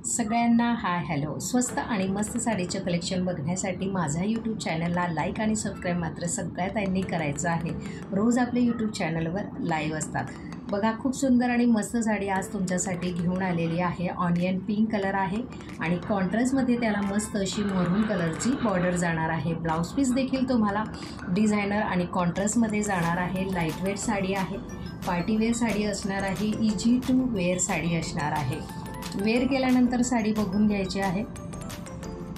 सगळ्यांना hi hello. स्वस्त आणि मस्त साडीचं कलेक्शन बघण्यासाठी माझ्या यूट्यूब चॅनलला लाईक आणि सबस्क्राईब मात्र सगळ्या ताईंनी करायचं आहे. रोज आपले यूट्यूब चॅनलवर लाईव्ह असतात. बघा, खूप सुंदर आणि मस्त साडी आज तुमच्यासाठी घेऊन आलेली आहे. ऑनियन पिंक कलर आहे आणि कॉन्ट्रास्टमध्ये त्याला मस्त अशी मरून कलरची बॉर्डर जाणार आहे. ब्लाऊज पीस देखील तुम्हाला डिझायनर आणि कॉन्ट्रास्टमध्ये जाणार आहे. लाईटवेट साडी आहे, पार्टीवेअर साडी असणार आहे, इझी टू वेअर साडी असणार आहे. वेअर केल्यानंतर साडी बघून घ्यायची आहे.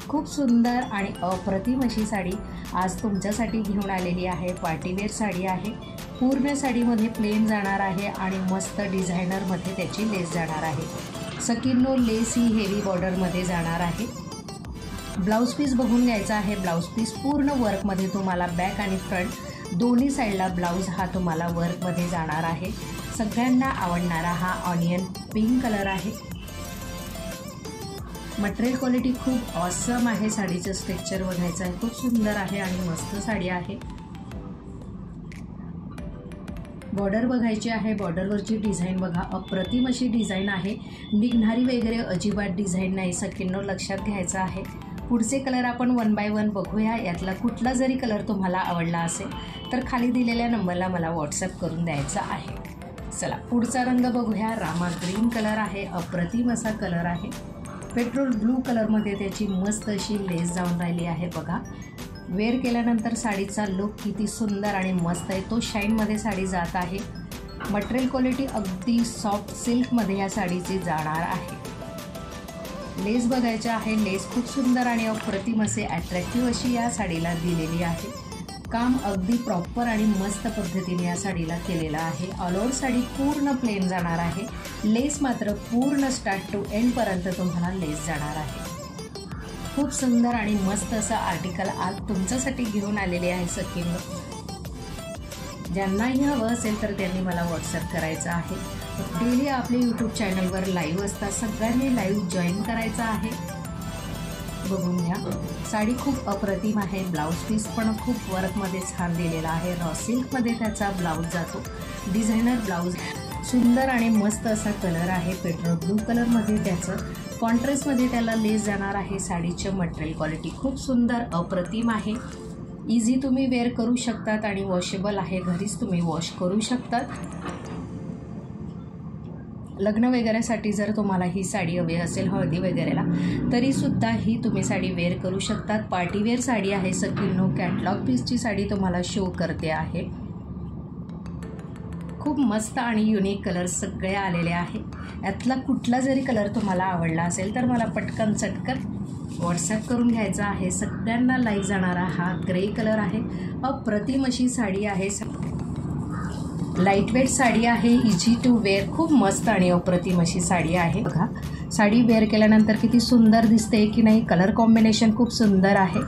खूप सुंदर आणि अप्रतिम अशी साडी आज तुमच्यासाठी घेऊन आलेली आहे. पार्टीवेअर साडी आहे. पूर्ण साडीमध्ये प्लेन जाणार आहे आणि मस्त डिझायनरमध्ये त्याची लेस जाणार आहे. सकिनो लेस ही हेवी बॉर्डरमध्ये जाणार आहे. ब्लाऊज पीस बघून घ्यायचा आहे. ब्लाऊज पीस पूर्ण वर्कमध्ये तुम्हाला बॅक आणि फ्रंट दोन्ही साईडला ब्लाऊज हा तुम्हाला वर्कमध्ये जाणार आहे. सगळ्यांना आवडणारा हा ऑनियन पिंक कलर आहे. मटेरियल क्वालिटी खूप ऑसम आहे. साडीचं स्ट्रक्चर बघायचं आहे, खूप सुंदर आहे आणि मस्त साडी आहे. बॉर्डर बघायची आहे. बॉर्डरवरची डिझाईन बघा, अप्रतिम अशी डिझाईन आहे. निघणारी वगैरे अजिबात डिझाईन नाही. सकिनो लक्षात घ्यायचं आहे. पुढचे कलर आपण वन बाय वन बघूया. यातला कुठला जरी कलर तुम्हाला आवडला असेल तर खाली दिलेल्या नंबरला मला व्हॉट्सअप करून द्यायचा आहे. चला पुढचा रंग बघूया. रामा ग्रीन कलर आहे. अप्रतिम असा कलर आहे. पेट्रोल ब्लू कलरमध्ये त्याची मस्त अशी लेस जाऊन राहिली आहे. बघा, वेअर केल्यानंतर साडीचा लुक किती सुंदर आणि मस्त आहे. तो शाईनमध्ये साडी जात आहे. मटेरियल क्वालिटी अगदी सॉफ्ट सिल्कमध्ये या साडीची जाणार आहे. लेस बघायचे आहे. लेस खूप सुंदर आणि अप्रतिम असे अट्रॅक्टिव्ह अशी या साडीला दिलेली आहे. काम अगदी प्रॉपर आणि मस्त पद्धतीने या साडीला केलेलं आहे. ऑल ओव्हर साडी पूर्ण प्लेन जाणार आहे. लेस मात्र पूर्ण स्टार्ट टू एंडपर्यंत तुम्हाला लेस जाणार आहे. खूप सुंदर आणि मस्त असं आर्टिकल आज तुमच्यासाठी घेऊन आलेले आहे. सकिनो ज्यांनाही हवं असेल तर त्यांनी मला व्हॉट्सअप करायचं आहे. डेली आपले यूट्यूब चॅनलवर लाईव्ह असतात. सगळ्यांनी लाईव्ह जॉईन करायचं आहे. बघून घ्या, साडी खूप अप्रतिम आहे. ब्लाऊज पीस पण खूप वर्कमध्ये छान दिलेला आहे. रॉ सिल्कमध्ये त्याचा ब्लाऊज जातो. डिझायनर ब्लाऊज सुंदर आणि मस्त असा कलर आहे. पेट्रोल ब्लू कलरमध्ये त्याचं कॉन्ट्रास्टमध्ये त्याला लेस जाणार आहे. साडीचं मटेरियल क्वालिटी खूप सुंदर अप्रतिम आहे. इझी तुम्ही वेअर करू शकतात आणि वॉशेबल आहे. घरीच तुम्ही वॉश करू शकतात. लग्न वगैरेसाठी जर तुम्हाला ही साडी हवी असेल, हळदी वगैरेला, तरीसुद्धा ही तुम्ही साडी वेअर करू शकतात. पार्टीवेअर साडी आहे. सकिनो कॅटलॉग पीसची साडी तुम्हाला शो करते आहे. खूप मस्त आणि युनिक कलर सगळे आलेले आहे. यातला कुठला जरी कलर तुम्हाला आवडला असेल तर मला पटकन चटकन व्हॉट्सॲप करून घ्यायचा आहे. सगळ्यांना लाईक जाणारा हा ग्रे कलर आहे. अप्रतिम अशी साडी आहे. लाईटवेट साडी आहे. Easy to wear. खूप मस्त आणि अप्रतिम अशी साडी आहे. बघा, साडी वेअर केल्यानंतर किती सुंदर दिसते की नाही. कलर कॉम्बिनेशन खूप सुंदर आहे.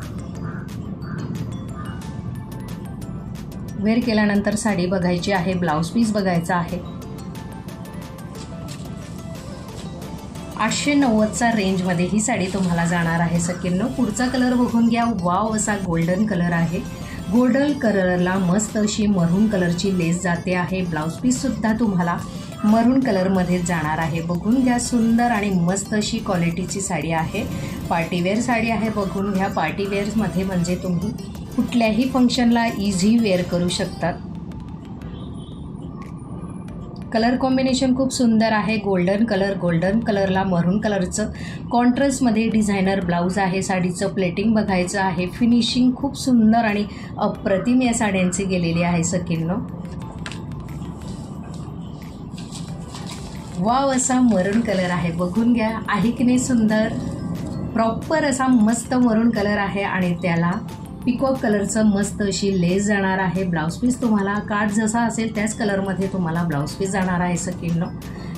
वेअर केल्यानंतर साडी बघायची आहे. ब्लाऊज पीस बघायचा आहे. 890चा रेंजमध्ये ही साडी तुम्हाला जाणार आहे. सकिनो पुढचा कलर बघून घ्या. वाव असा गोल्डन कलर आहे. गोल्डन कलरला मस्त अशी मरून कलरची लेस जाते आहे. ब्लाऊज पीससुद्धा तुम्हाला मरून कलरमध्ये जाणार आहे. बघून घ्या, सुंदर आणि मस्त अशी क्वालिटीची साडी आहे. पार्टीवेअर साडी आहे. बघून घ्या, पार्टीवेअरमध्ये म्हणजे तुम्ही कुठल्याही फंक्शनला इझी वेअर करू शकतात. कलर कॉम्बिनेशन खूप सुंदर आहे. गोल्डन कलरला मरून कलरचं कॉन्ट्रास्टमध्ये डिझायनर ब्लाऊज आहे. साडीचं प्लेटिंग बघायचं आहे. फिनिशिंग खूप सुंदर आणि अप्रतिम या साड्यांची गेलेली आहे. सकिनो वाव असा मरून कलर आहे. बघून घ्या, आहे की नाही सुंदर. प्रॉपर असा मस्त मरून कलर आहे आणि त्याला पिकॉक कलरचं मस्त अशी लेस जाणार आहे. ब्लाऊज पीस तुम्हाला काठ जसा असेल त्याच कलरमध्ये तुम्हाला ब्लाऊज पीस जाणार आहे. सकिनो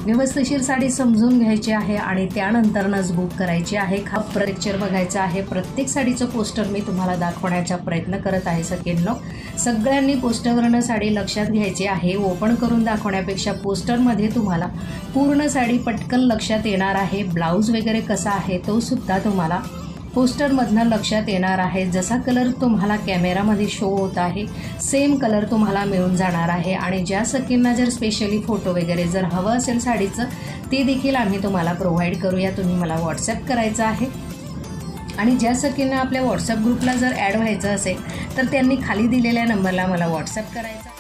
व्यवस्थिशीर साडी समजून घ्यायची आहे आणि त्यानंतरच बुक करायची आहे. पिक्चर बघायचं आहे. प्रत्येक साडीचं पोस्टर मी तुम्हाला दाखवण्याचा प्रयत्न करत आहे. सकिनो सगळ्यांनी पोस्टरवरनं साडी लक्षात घ्यायची आहे. ओपन करून दाखवण्यापेक्षा पोस्टरमध्ये तुम्हाला पूर्ण साडी पटकन लक्षात येणार आहे. ब्लाऊज वगैरे कसा आहे तो सुद्धा तुम्हाला पोस्टरमधनं लक्षात येणार आहे. जसा कलर तुम्हाला कॅमेरामध्ये शो होत आहे सेम कलर तुम्हाला मिळून जाणार आहे. आणि ज्या सखींना जर स्पेशली फोटो वगैरे जर हवं असेल साडीचं ते देखील आम्ही तुम्हाला प्रोव्हाइड करूया. तुम्ही मला व्हॉट्सॲप करायचं आहे. आणि ज्या सखींना आपल्या व्हॉट्सॲप ग्रुपला जर ॲड व्हायचं असेल तर त्यांनी खाली दिलेल्या नंबरला मला व्हॉट्सॲप करायचा.